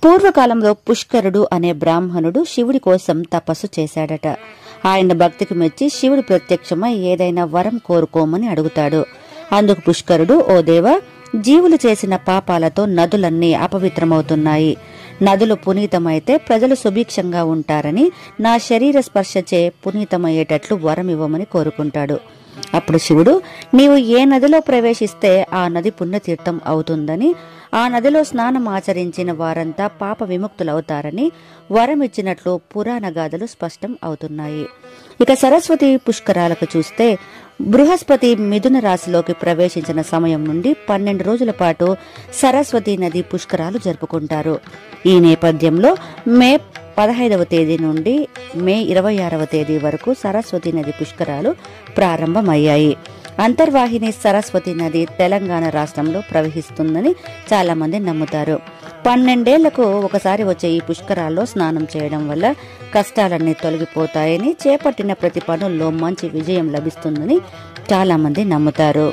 పూర్వకాలంలో పుష్కరుడు అనే బ్రాహ్మణుడు శివుడి కోసం తపస్సు చేశాడట. ఆయన భక్తికి మెచ్చి శివుడు ప్రత్యక్షమై ఏదైనా వరం కోరుకోమని అడుగుతాడు. అందుకు పుష్కరుడు, ఓ దేవా, జీవులు చేసిన పాపాలతో నదులన్నీ అపవిత్రమవుతున్నాయి. నదులు పునీతమైతే ప్రజలు సుభిక్షంగా ఉంటారని నా శరీర స్పర్శచే పునీతమయ్యేటట్లు వరం ఇవ్వమని కోరుకుంటాడు. అప్పుడు శివుడు, నీవు ఏ నదిలో ప్రవేశిస్తే ఆ నది పుణ్యతీర్థం అవుతుందని, ఆ నదిలో స్నానం ఆచరించిన వారంతా పాప విముక్తులవుతారని వరమిచ్చినట్లు పురాణ గాథలు స్పష్టం అవుతున్నాయి. ఇక సరస్వతి పుష్కరాలకు చూస్తే, బృహస్పతి మిథున రాశిలోకి ప్రవేశించిన సమయం నుండి 12 రోజుల పాటు సరస్వతి నది పుష్కరాలు జరుపుకుంటారు. ఈ నేపథ్యంలో మే 15వ తేదీ నుండి మే 26వ తేదీ వరకు సరస్వతి నది పుష్కరాలు ప్రారంభమయ్యాయి. అంతర్వాహిని సరస్వతి నది తెలంగాణ రాష్ట్రంలో ప్రవహిస్తుందని చాలా మంది నమ్ముతారు. 12 ఏళ్లకు ఒకసారి వచ్చే ఈ పుష్కరాల్లో స్నానం చేయడం వల్ల కష్టాలన్నీ తొలగిపోతాయని, చేపట్టిన ప్రతి పనుల్లో మంచి విజయం లభిస్తుందని చాలా మంది నమ్ముతారు.